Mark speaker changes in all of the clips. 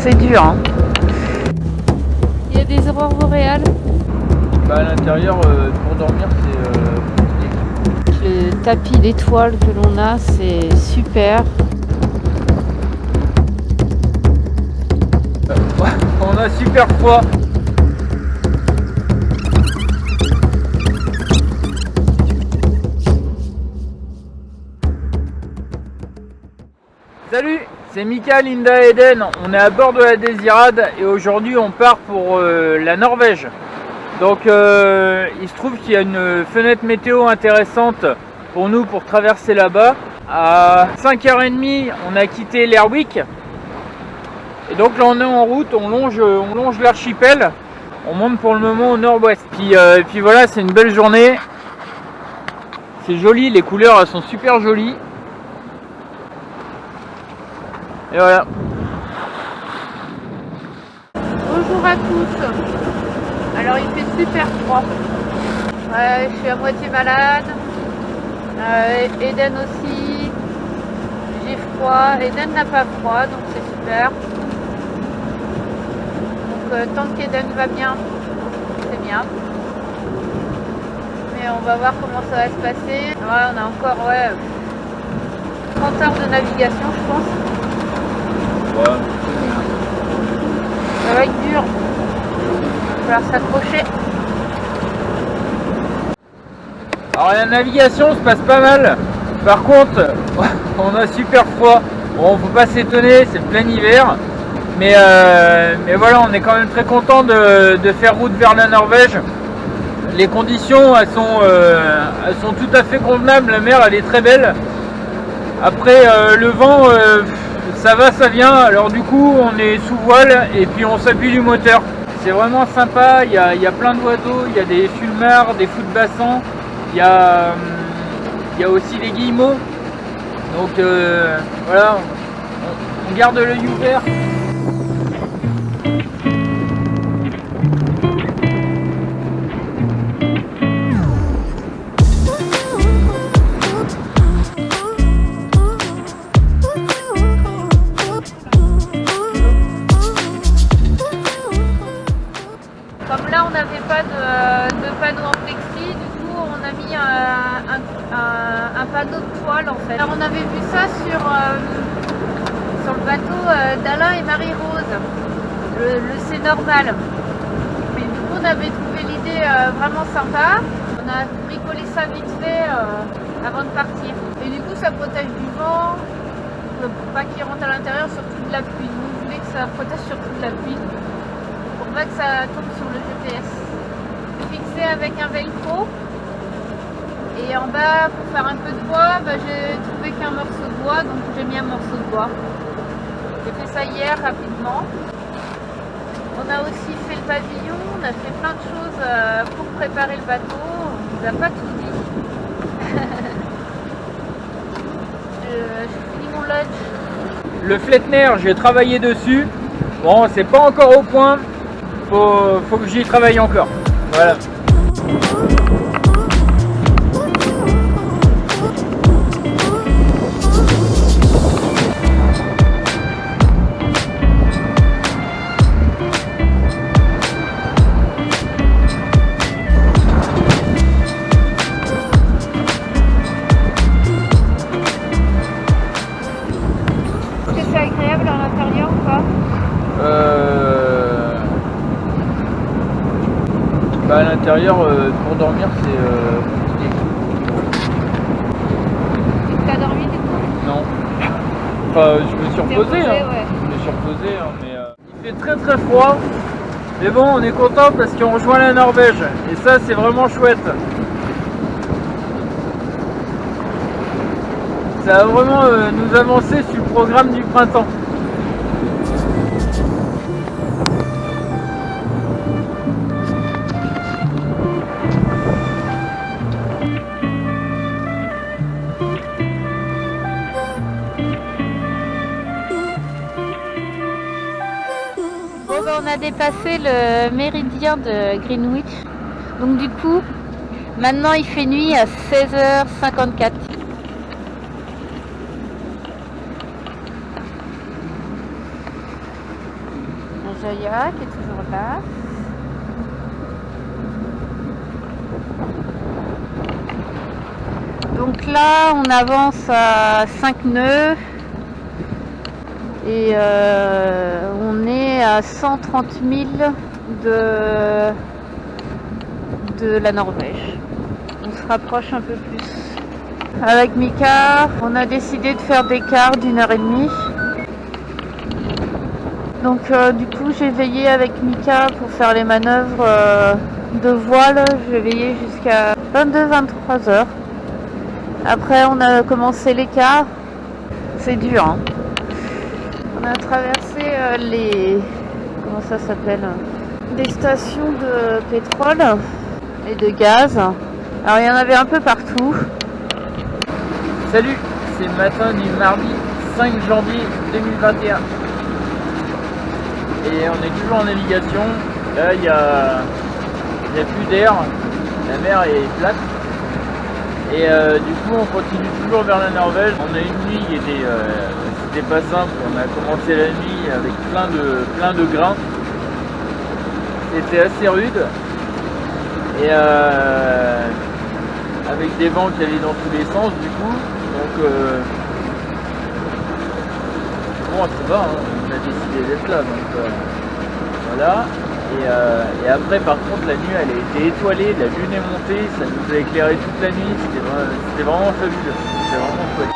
Speaker 1: c'est dur. Hein. Il y a des aurores boréales.
Speaker 2: Bah, à l'intérieur, pour dormir, c'est
Speaker 1: Le tapis d'étoiles que l'on a, c'est super.
Speaker 2: on a super froid. Salut, c'est Mika, Linda et Eden. On est à bord de la Désirade et aujourd'hui on part pour la Norvège. Donc il se trouve qu'il y a une fenêtre météo intéressante pour nous pour traverser là-bas. À 5h30 on a quitté l'Airwick. Et donc là on est en route, on longe l'archipel. On monte pour le moment au nord-ouest. Puis voilà, c'est une belle journée. C'est joli, les couleurs elles sont super jolies. Et voilà.
Speaker 1: Bonjour à tous. Alors il fait super froid. Je suis à moitié malade. Eden aussi. J'ai froid. Eden n'a pas froid, donc c'est super. Donc tant qu'Eden va bien, c'est bien. Mais on va voir comment ça va se passer. Ouais, on a encore 30 heures de navigation, je pense.
Speaker 2: Ouais.
Speaker 1: Ça va être dur. Il va falloir s'accrocher.
Speaker 2: Alors la navigation se passe pas mal. Par contre, on a super froid. Bon, faut pas s'étonner, c'est plein hiver. Mais voilà, on est quand même très content de faire route vers la Norvège. Les conditions, elles sont tout à fait convenables. La mer, elle est très belle. Après, le vent, ça va, ça vient. Alors du coup, on est sous voile et puis on s'appuie du moteur. C'est vraiment sympa. Il y a plein d'oiseaux. Il y a des fulmars, des fous de bassin. Il y a aussi des guillemots. Donc voilà, on garde l'œil ouvert.
Speaker 1: Comme là on n'avait pas de panneau en plexi, du coup on a mis un panneau de toile en fait. Alors on avait vu ça sur le bateau d'Alain et Marie-Rose, le C'est normal. Mais du coup on avait trouvé l'idée vraiment sympa. On a bricolé ça vite fait avant de partir. Et du coup ça protège du vent, pour pas qu'il rentre à l'intérieur, surtout de la pluie. Nous on voulait que ça protège surtout de la pluie. Pour pas que ça tombe sur le GPS. Fixé avec un velcro. Et en bas, pour faire un peu de bois, j'ai trouvé qu'un morceau de bois, donc j'ai mis un morceau de bois. J'ai fait ça hier rapidement. On a aussi fait le pavillon, on a fait plein de choses pour préparer le bateau. On nous a pas tout dit. J'ai fini mon lunch.
Speaker 2: Le Flettner, j'ai travaillé dessus. Bon, c'est pas encore au point. Faut que j'y travaille encore. Voilà.
Speaker 1: Est-ce que c'est agréable à l'intérieur ou pas?
Speaker 2: À l'intérieur, pour dormir, c'est compliqué.
Speaker 1: T'as dormi du coup?
Speaker 2: Non. Enfin, je me suis reposé.
Speaker 1: Reposé,
Speaker 2: Ouais. Je me suis reposé, mais il fait très très froid. Mais bon, on est content parce qu'on rejoint la Norvège. Et ça, c'est vraiment chouette. Ça va vraiment nous avancer sur le programme du printemps.
Speaker 1: On a dépassé le méridien de Greenwich. Donc du coup, maintenant il fait nuit à 16h54. Jaya qui est toujours là. Donc là, on avance à 5 nœuds et on est à 130 000 de la Norvège. On se rapproche un peu plus. Avec Mika, on a décidé de faire des quarts d'1h30. Donc du coup, j'ai veillé avec Mika pour faire les manœuvres de voile. J'ai veillé jusqu'à 22-23 heures. Après, on a commencé l'écart. C'est dur, hein. On a traversé comment ça s'appelle, des stations de pétrole et de gaz. Alors, il y en avait un peu partout.
Speaker 2: Salut, c'est le matin du mardi 5 janvier 2021. Et on est toujours en navigation. Là, il y a plus d'air. La mer est plate. Et du coup, on continue toujours vers la Norvège. On a une nuit qui c'était pas simple. On a commencé la nuit avec plein de grains. C'était assez rude. Et avec des vents qui allaient dans tous les sens, du coup. Donc, bon, ça va, hein, on a décidé d'être là. Donc, voilà. Et après, par contre, la nuit, elle a été étoilée, la lune est montée, ça nous a éclairé toute la nuit, c'était vraiment fabuleux, c'était vraiment chouette.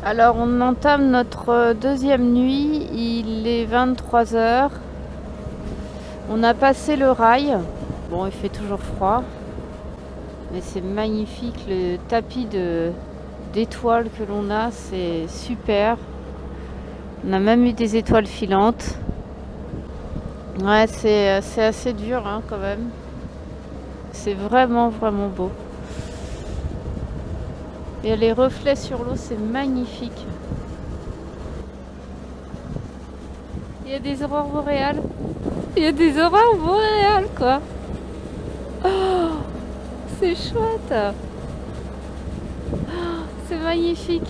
Speaker 1: Alors on entame notre deuxième nuit, il est 23 heures. On a passé le rail. Bon, il fait toujours froid, mais c'est magnifique, le tapis d'étoiles que l'on a, c'est super. On a même eu des étoiles filantes. Ouais, c'est assez dur, hein, quand même. C'est vraiment beau. Et les reflets sur l'eau, c'est magnifique. Il y a des aurores boréales. Il y a des aurores boréales, quoi. Oh, c'est chouette. Oh, c'est magnifique.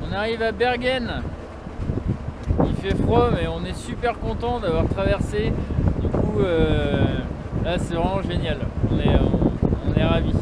Speaker 2: On arrive à Bergen. Il fait froid, mais on est super content d'avoir traversé. Du coup, là c'est vraiment génial. On est ravis.